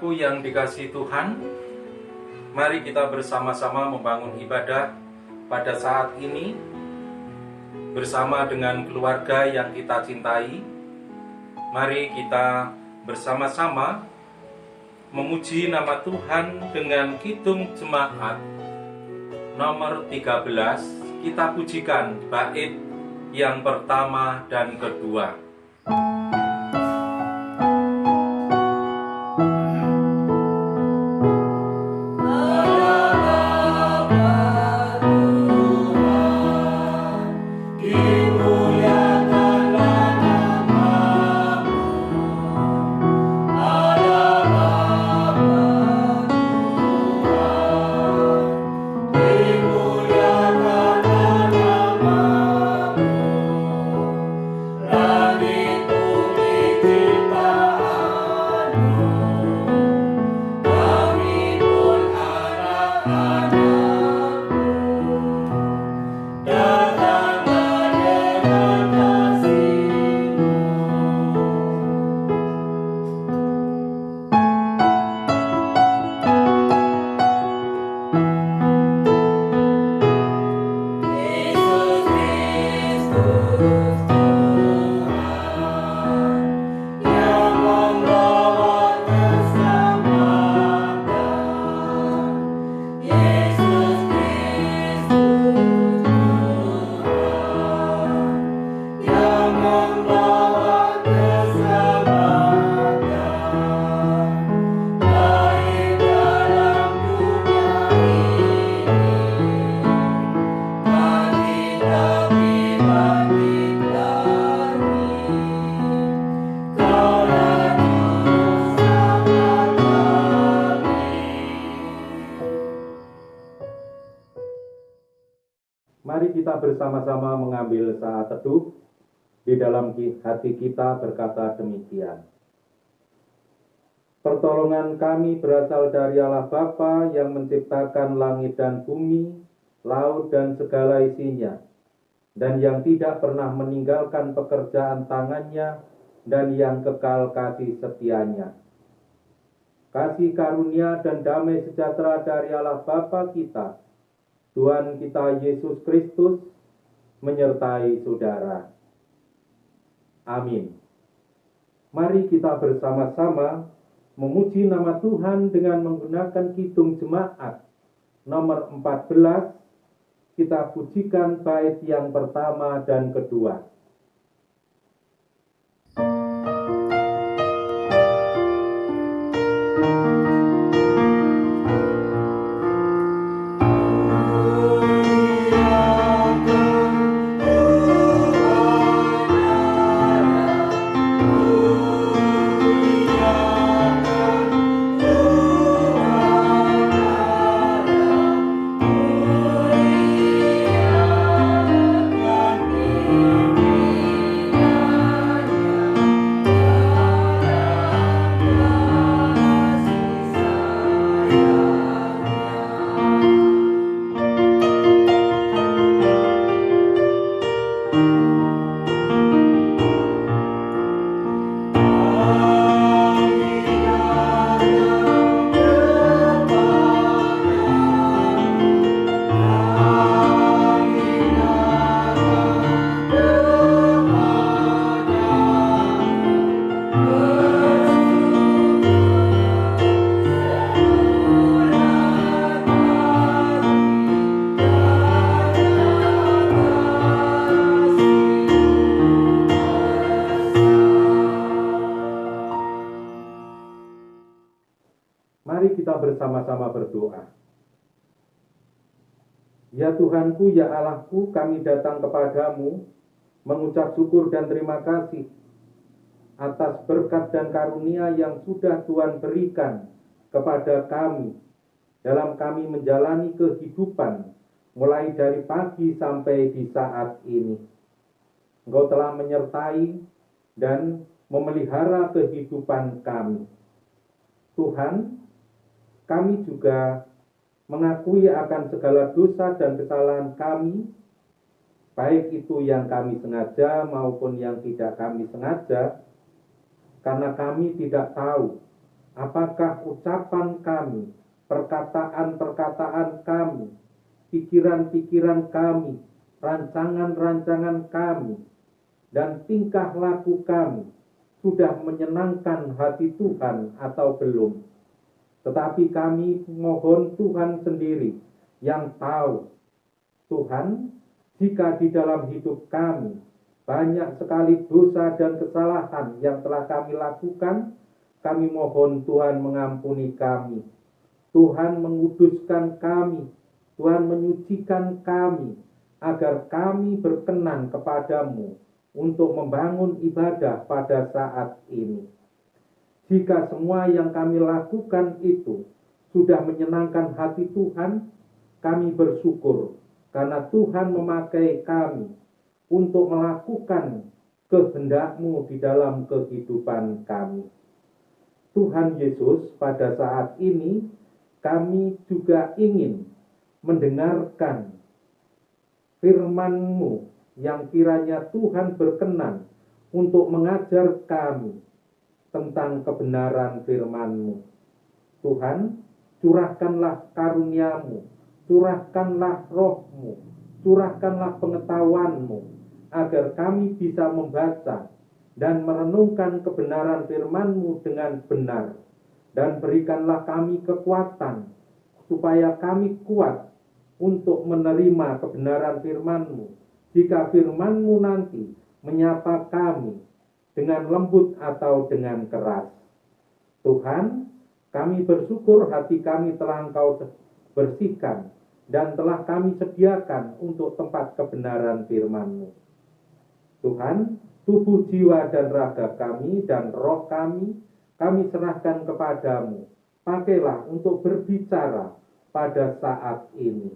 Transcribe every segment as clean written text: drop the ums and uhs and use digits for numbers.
Saudaraku yang dikasihi Tuhan, mari kita bersama-sama membangun ibadah pada saat ini bersama dengan keluarga yang kita cintai. Mari kita bersama-sama memuji nama Tuhan dengan kidung jemaat nomor 13. Kita pujikan bait yang pertama dan kedua. Mari kita bersama-sama mengambil saat teduh. Di dalam hati kita berkata demikian. Pertolongan kami berasal dari Allah Bapa yang menciptakan langit dan bumi, laut dan segala isinya, dan yang tidak pernah meninggalkan pekerjaan tangannya, dan yang kekal kasih setianya. Kasih karunia dan damai sejahtera dari Allah Bapa kita, Tuhan kita Yesus Kristus, menyertai saudara. Amin. Mari kita bersama-sama memuji nama Tuhan dengan menggunakan kidung jemaat nomor 14. Kita pujikan bait yang pertama dan kedua. Mari kita bersama-sama berdoa. Ya Tuhanku, ya Allahku, kami datang kepadamu mengucap syukur dan terima kasih atas berkat dan karunia yang sudah Tuhan berikan kepada kami dalam kami menjalani kehidupan mulai dari pagi sampai di saat ini. Engkau telah menyertai dan memelihara kehidupan kami. Tuhan, kami juga mengakui akan segala dosa dan kesalahan kami, baik itu yang kami sengaja maupun yang tidak kami sengaja, karena kami tidak tahu Apakah ucapan kami, perkataan-perkataan kami, pikiran-pikiran kami, rancangan-rancangan kami, dan tingkah laku kami sudah menyenangkan hati Tuhan atau belum? Tetapi kami mohon Tuhan sendiri yang tahu. Tuhan, jika di dalam hidup kami banyak sekali dosa dan kesalahan yang telah kami lakukan, kami mohon Tuhan mengampuni kami. Tuhan menguduskan kami, Tuhan menyucikan kami, agar kami berkenan kepadamu untuk membangun ibadah pada saat ini. Jika semua yang kami lakukan itu sudah menyenangkan hati Tuhan, kami bersyukur karena Tuhan memakai kami untuk melakukan kehendak-Mu di dalam kehidupan kami. Tuhan Yesus, pada saat ini kami juga ingin mendengarkan firman-Mu yang kiranya Tuhan berkenan untuk mengajar kami tentang kebenaran firman-Mu. Tuhan, curahkanlah karunia-Mu, curahkanlah roh-Mu, curahkanlah pengetahuan-Mu, agar kami bisa membaca dan merenungkan kebenaran firman-Mu dengan benar. Dan berikanlah kami kekuatan, supaya kami kuat untuk menerima kebenaran firman-Mu. Jika firman-Mu nanti menyapa kami dengan lembut atau dengan keras. Tuhan, kami bersyukur hati kami telah Engkau bersihkan dan telah kami sediakan untuk tempat kebenaran firman-Mu. Tuhan, tubuh, jiwa, dan raga kami dan roh kami serahkan kepadamu. Pakailah untuk berbicara pada saat ini.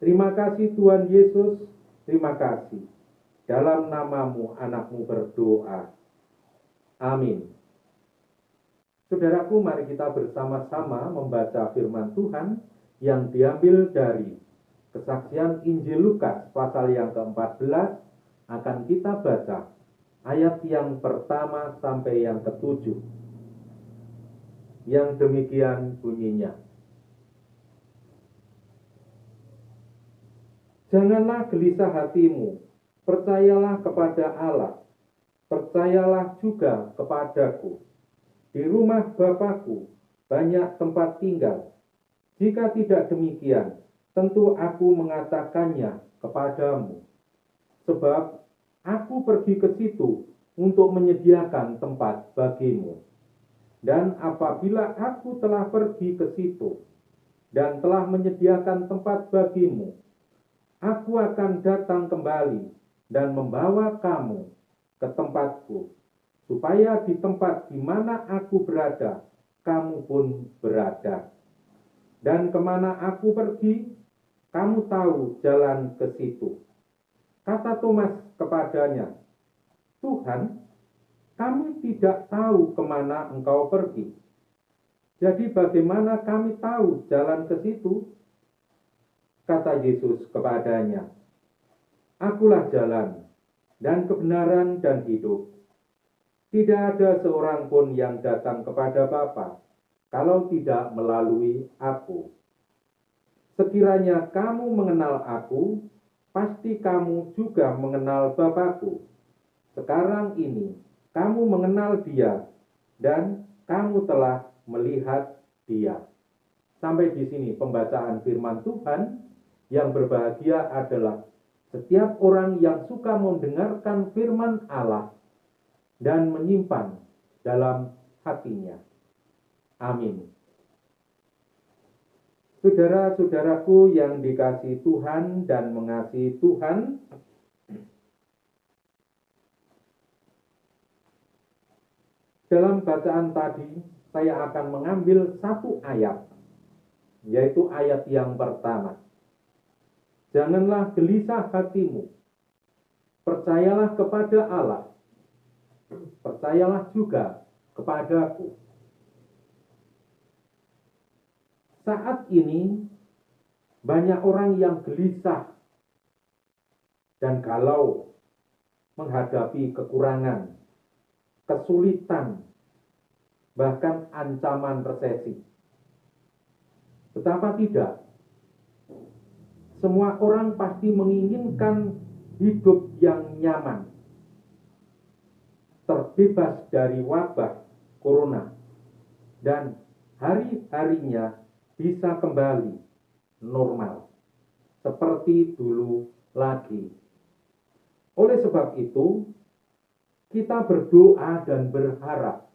Terima kasih Tuhan Yesus, terima kasih. Dalam nama-Mu anak-Mu berdoa. Amin. Saudaraku, mari kita bersama-sama membaca firman Tuhan yang diambil dari Kesaksian Injil Lukas pasal yang ke-14. Akan kita baca ayat yang pertama sampai yang ke-7. Yang demikian bunyinya. Janganlah gelisah hatimu, percayalah kepada Allah, percayalah juga kepadaku. Di rumah Bapakku banyak tempat tinggal. Jika tidak demikian, tentu aku mengatakannya kepadamu. Sebab aku pergi ke situ untuk menyediakan tempat bagimu. Dan apabila aku telah pergi ke situ dan telah menyediakan tempat bagimu, aku akan datang kembali dan membawa kamu ke tempatku, supaya di tempat di mana aku berada, kamu pun berada. Dan kemana aku pergi, kamu tahu jalan ke situ. Kata Thomas kepadanya, Tuhan, kami tidak tahu kemana Engkau pergi. Jadi bagaimana kami tahu jalan ke situ? Kata Yesus kepadanya, Akulah jalan dan kebenaran dan hidup. Tidak ada seorang pun yang datang kepada Bapa kalau tidak melalui aku. Sekiranya kamu mengenal aku, pasti kamu juga mengenal Bapa-Ku. Sekarang ini kamu mengenal Dia dan kamu telah melihat Dia. Sampai di sini pembacaan firman Tuhan. Yang berbahagia adalah setiap orang yang suka mendengarkan firman Allah dan menyimpan dalam hatinya. Amin. Saudara-saudaraku yang dikasihi Tuhan dan mengasihi Tuhan, dalam bacaan tadi saya akan mengambil satu ayat, yaitu ayat yang pertama. Janganlah gelisah hatimu, percayalah kepada Allah, percayalah juga kepadaku. Saat ini banyak orang yang gelisah dan galau menghadapi kekurangan, kesulitan bahkan ancaman resesi. Betapa tidak, semua orang pasti menginginkan hidup yang nyaman, terbebas dari wabah corona, dan hari-harinya bisa kembali normal seperti dulu lagi. Oleh sebab itu, kita berdoa dan berharap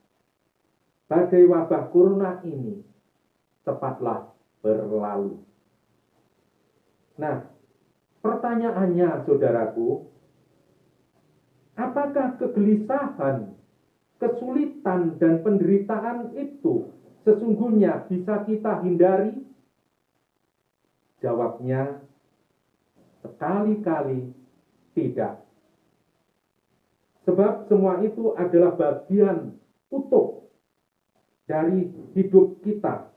badai wabah corona ini cepatlah berlalu. Nah, pertanyaannya saudaraku, apakah kegelisahan, kesulitan, dan penderitaan itu sesungguhnya bisa kita hindari? Jawabnya, sekali-kali tidak. Sebab semua itu adalah bagian utuh dari hidup kita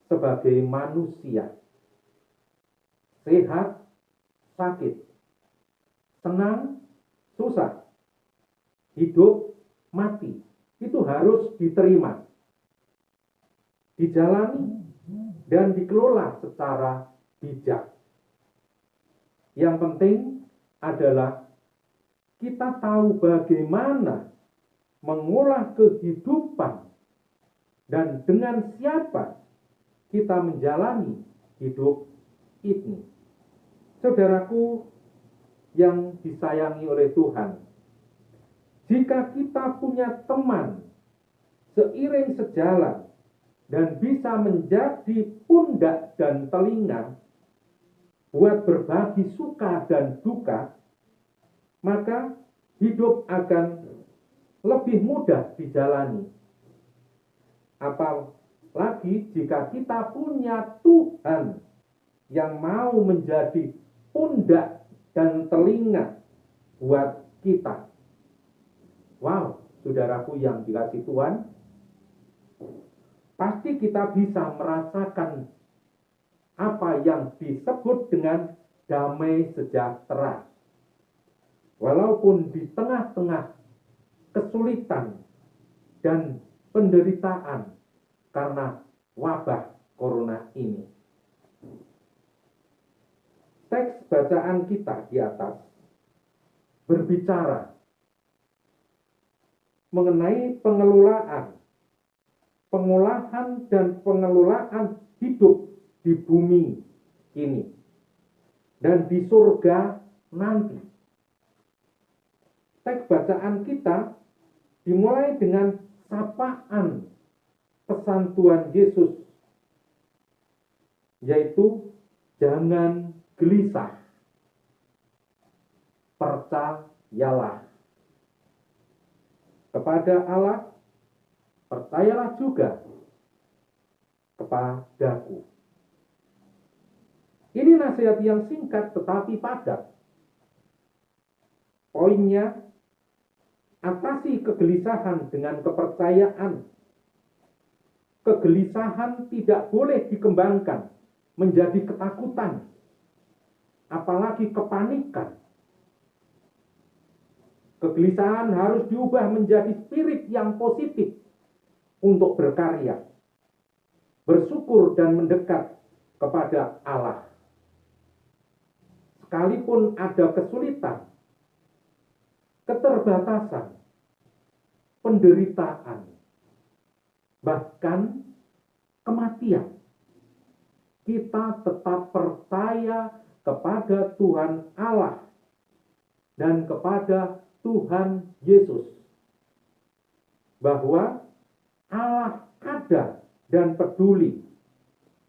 sebagai manusia. Sehat, sakit, senang, susah, hidup, mati, itu harus diterima, dijalani, dan dikelola secara bijak. Yang penting adalah kita tahu bagaimana mengolah kehidupan dan dengan siapa kita menjalani hidup ini. Saudaraku yang disayangi oleh Tuhan, jika kita punya teman seiring sejalan dan bisa menjadi pundak dan telinga buat berbagi suka dan duka, maka hidup akan lebih mudah dijalani. Apalagi jika kita punya Tuhan yang mau menjadi pundak dan telinga buat kita. Wow, saudaraku yang dikasihi Tuhan, pasti kita bisa merasakan apa yang disebut dengan damai sejahtera. Walaupun di tengah-tengah kesulitan dan penderitaan karena wabah corona ini. Teks bacaan kita di atas berbicara mengenai pengolahan dan pengelolaan hidup di bumi ini dan di surga nanti. Teks bacaan kita dimulai dengan sapaan pesan Tuhan Yesus, yaitu jangan gelisah, percayalah kepada Allah, percayalah juga kepadaku. Ini nasihat yang singkat tetapi padat. Poinnya, atasi kegelisahan dengan kepercayaan. Kegelisahan tidak boleh dikembangkan menjadi ketakutan, apalagi kepanikan. Kegelisahan harus diubah menjadi spirit yang positif untuk berkarya, bersyukur dan mendekat kepada Allah. Sekalipun ada kesulitan, keterbatasan, penderitaan, bahkan kematian, kita tetap percaya kepada Tuhan Allah dan kepada Tuhan Yesus, bahwa Allah ada dan peduli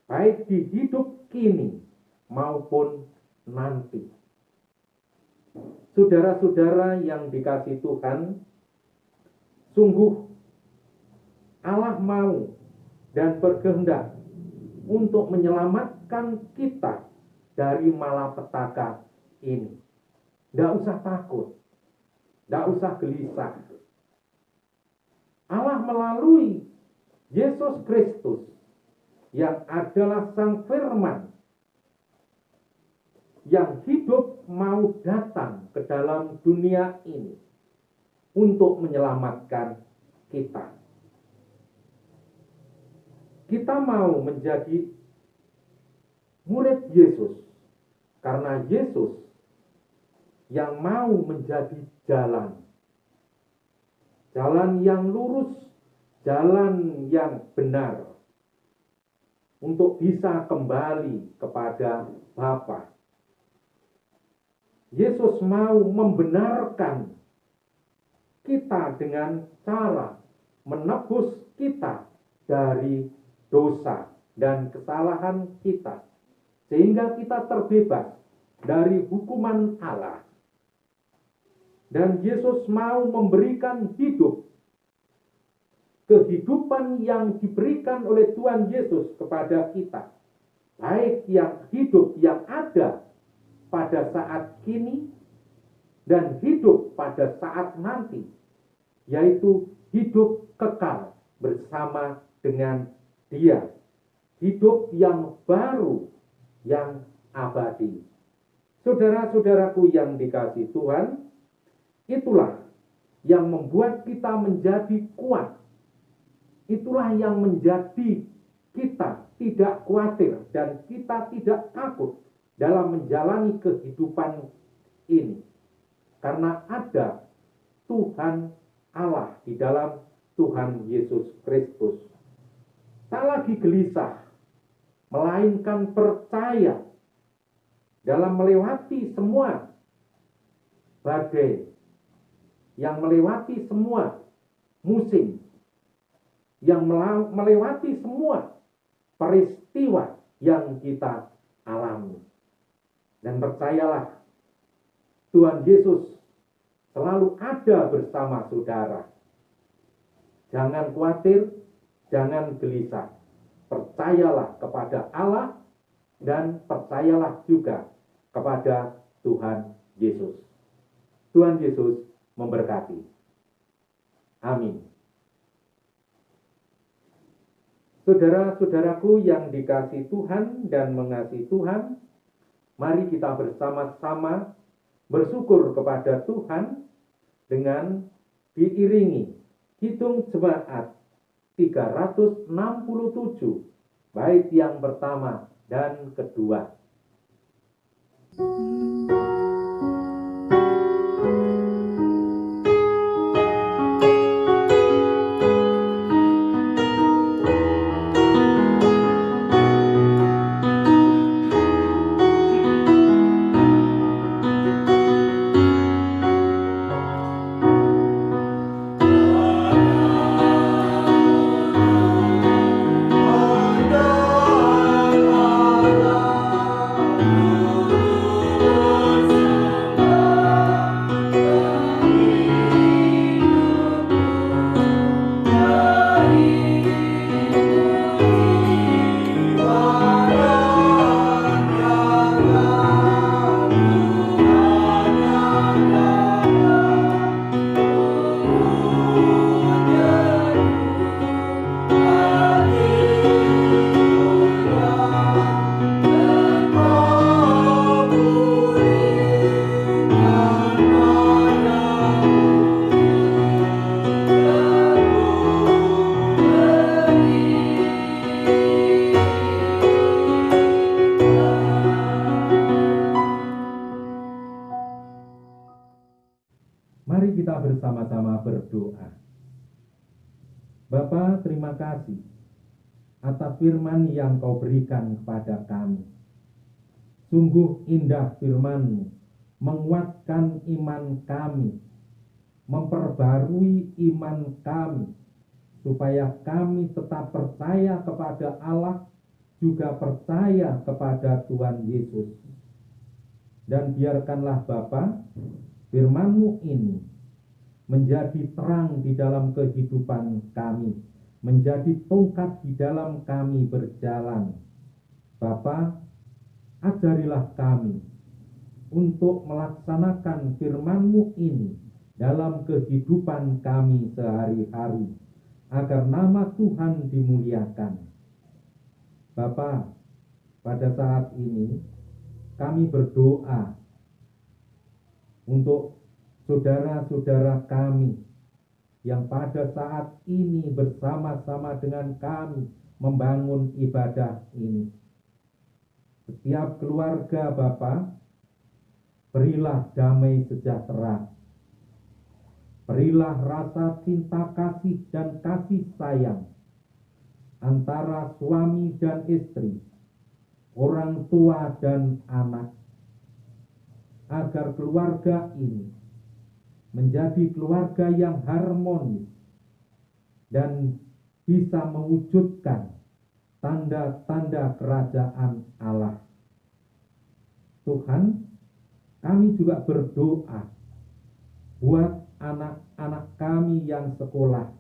baik di hidup kini maupun nanti. Saudara-saudara yang dikasihi Tuhan, sungguh Allah mau dan berkehendak untuk menyelamatkan kita dari malapetaka ini. Tidak usah takut, tidak usah gelisah. Allah melalui Yesus Kristus yang adalah Sang Firman yang hidup mau datang ke dalam dunia ini untuk menyelamatkan kita. Kita mau menjadi murid Yesus karena Yesus yang mau menjadi jalan. Jalan yang lurus, jalan yang benar untuk bisa kembali kepada Bapa. Yesus mau membenarkan kita dengan cara menebus kita dari dosa dan kesalahan kita, sehingga kita terbebas dari hukuman Allah. Dan Yesus mau memberikan kehidupan yang diberikan oleh Tuhan Yesus kepada kita, baik yang hidup yang ada pada saat kini dan hidup pada saat nanti, yaitu hidup kekal bersama dengan Dia, hidup yang baru, yang abadi. Saudara-saudaraku yang dikasihi Tuhan, itulah yang membuat kita menjadi kuat. Itulah yang menjadi kita tidak khawatir dan kita tidak takut dalam menjalani kehidupan ini. Karena ada Tuhan Allah di dalam Tuhan Yesus Kristus. Tak lagi gelisah, melainkan percaya dalam melewati semua badai, yang melewati semua musim, yang melewati semua peristiwa yang kita alami. Dan percayalah, Tuhan Yesus selalu ada bersama saudara. Jangan khawatir, jangan gelisah. Percayalah kepada Allah dan percayalah juga kepada Tuhan Yesus. Tuhan Yesus memberkati. Amin. Saudara-saudaraku yang dikasihi Tuhan dan mengasihi Tuhan, mari kita bersama-sama bersyukur kepada Tuhan dengan diiringi hitung jemaat 367, bait yang pertama dan kedua. Mari kita bersama-sama berdoa. Bapa, terima kasih atas firman yang Kau berikan kepada kami. Sungguh indah firman-Mu, menguatkan iman kami, memperbarui iman kami, supaya kami tetap percaya kepada Allah, juga percaya kepada Tuhan Yesus. Dan biarkanlah Bapa, firman-Mu ini menjadi terang di dalam kehidupan kami, menjadi tongkat di dalam kami berjalan. Bapa, ajarilah kami untuk melaksanakan firman-Mu ini dalam kehidupan kami sehari-hari, agar nama Tuhan dimuliakan. Bapa, pada saat ini kami berdoa untuk saudara-saudara kami yang pada saat ini bersama-sama dengan kami membangun ibadah ini. Setiap keluarga Bapa, berilah damai sejahtera. Berilah rasa cinta kasih dan kasih sayang antara suami dan istri, orang tua dan anak, agar keluarga ini menjadi keluarga yang harmonis dan bisa mewujudkan tanda-tanda kerajaan Allah. Tuhan, kami juga berdoa buat anak-anak kami yang sekolah,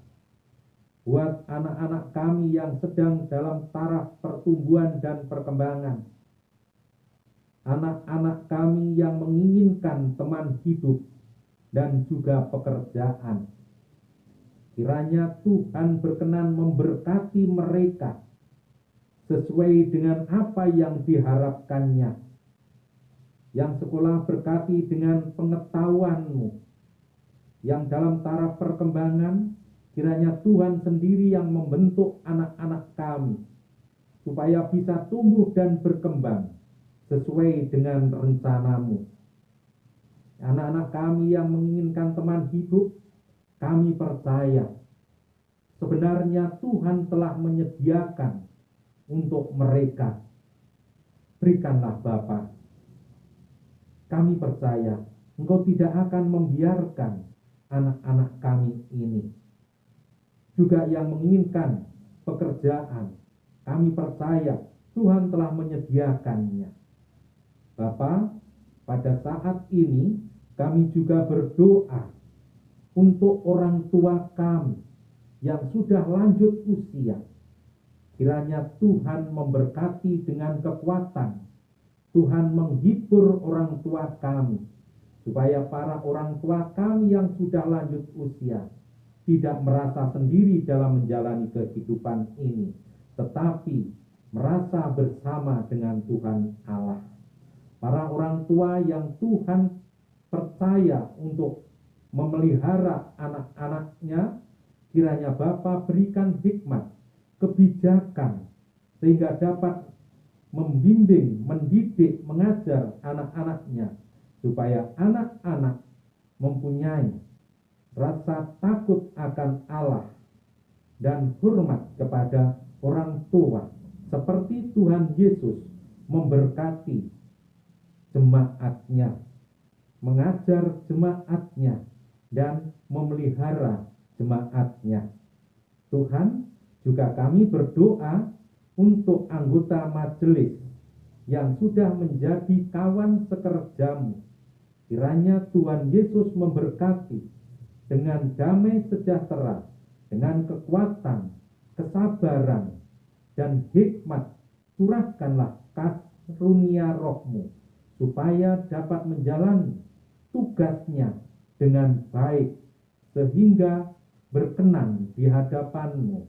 buat anak-anak kami yang sedang dalam taraf pertumbuhan dan perkembangan, anak-anak kami yang menginginkan teman hidup dan juga pekerjaan. Kiranya Tuhan berkenan memberkati mereka sesuai dengan apa yang diharapkannya. Yang sekolah berkati dengan pengetahuan-Mu. Yang dalam taraf perkembangan, kiranya Tuhan sendiri yang membentuk anak-anak kami supaya bisa tumbuh dan berkembang sesuai dengan rencana-Mu. Anak-anak kami yang menginginkan teman hidup, kami percaya sebenarnya Tuhan telah menyediakan untuk mereka. Berikanlah Bapa. Kami percaya Engkau tidak akan membiarkan anak-anak kami ini. Juga yang menginginkan pekerjaan, kami percaya Tuhan telah menyediakannya. Bapa, pada saat ini kami juga berdoa untuk orang tua kami yang sudah lanjut usia. Kiranya Tuhan memberkati dengan kekuatan. Tuhan menghibur orang tua kami, supaya para orang tua kami yang sudah lanjut usia tidak merasa sendiri dalam menjalani kehidupan ini, tetapi merasa bersama dengan Tuhan Allah. Para orang tua yang Tuhan percaya untuk memelihara anak-anaknya, kiranya Bapa berikan hikmat, kebijakan, sehingga dapat membimbing, mendidik, mengajar anak-anaknya, supaya anak-anak mempunyai rasa takut akan Allah dan hormat kepada orang tua, seperti Tuhan Yesus memberkati jemaatnya, mengajar jemaatnya, dan memelihara jemaatnya. Tuhan, juga kami berdoa untuk anggota majelis yang sudah menjadi kawan sekerjamu. Kiranya Tuhan Yesus memberkati dengan damai sejahtera, dengan kekuatan, kesabaran, dan hikmat. Curahkanlah karunia Roh-Mu, supaya dapat menjalani tugasnya dengan baik, sehingga berkenan di hadapan-Mu.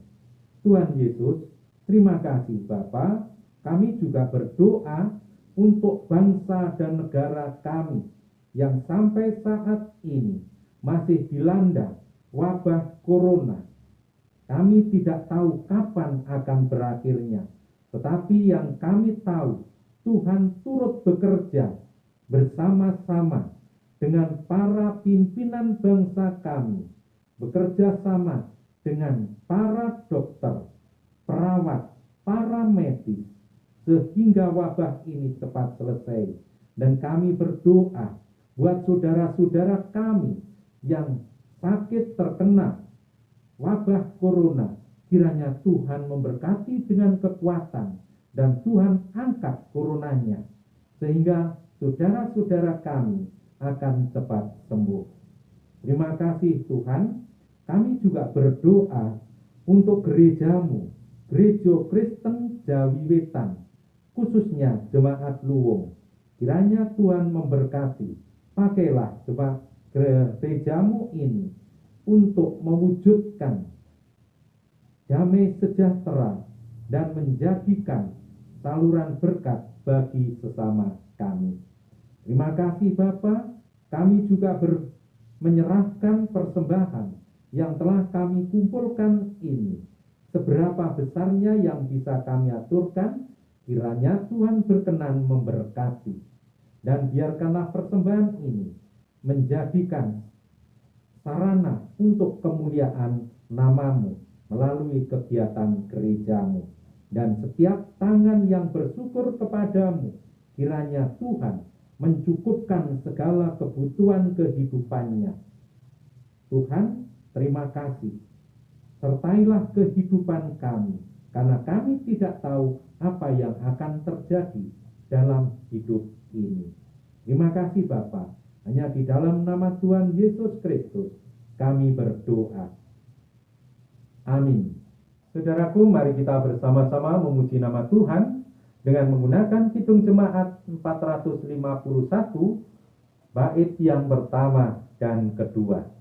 Tuhan Yesus, terima kasih Bapa. Kami juga berdoa untuk bangsa dan negara kami yang sampai saat ini masih dilanda wabah corona. Kami tidak tahu kapan akan berakhirnya, tetapi yang kami tahu, Tuhan turut bekerja bersama-sama dengan para pimpinan bangsa kami, bekerja sama dengan para dokter, perawat, para medis, sehingga wabah ini cepat selesai. Dan kami berdoa buat saudara-saudara kami yang sakit terkena wabah corona, kiranya Tuhan memberkati dengan kekuatan, dan Tuhan angkat coronanya, sehingga saudara-saudara kami akan cepat sembuh. Terima kasih Tuhan. Kami juga berdoa untuk gereja-Mu, Gereja Kristen Jawi Wetan, khususnya Jemaat Luwung. Kiranya Tuhan memberkati. Pakailah gereja-Mu ini untuk mewujudkan damai sejahtera dan menjadikan saluran berkat bagi sesama kami. Terima kasih Bapa. Kami juga menyerahkan persembahan yang telah kami kumpulkan ini seberapa besarnya yang bisa kami aturkan, kiranya Tuhan berkenan memberkati. Dan biarkanlah persembahan ini menjadikan sarana untuk kemuliaan namamu melalui kegiatan gerejamu. Dan setiap tangan yang bersyukur kepadamu, kiranya Tuhan mencukupkan segala kebutuhan kehidupannya. Tuhan, terima kasih. Sertailah kehidupan kami, karena kami tidak tahu apa yang akan terjadi dalam hidup ini. Terima kasih Bapa. Hanya di dalam nama Tuhan Yesus Kristus kami berdoa. Amin. Saudaraku, mari kita bersama-sama memuji nama Tuhan dengan menggunakan Kidung Jemaat 451, bait yang pertama dan kedua.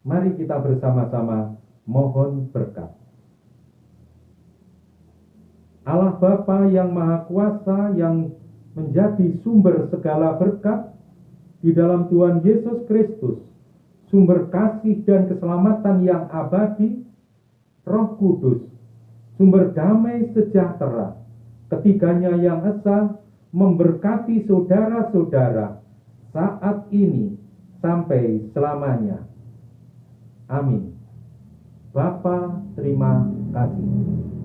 Mari kita bersama-sama mohon berkat. Allah Bapa yang Maha Kuasa, yang menjadi sumber segala berkat di dalam Tuhan Yesus Kristus, sumber kasih dan keselamatan yang abadi, Roh Kudus, sumber damai sejahtera, ketiganya yang esa memberkati saudara-saudara saat ini sampai selamanya. Amin. Bapa, terima kasih.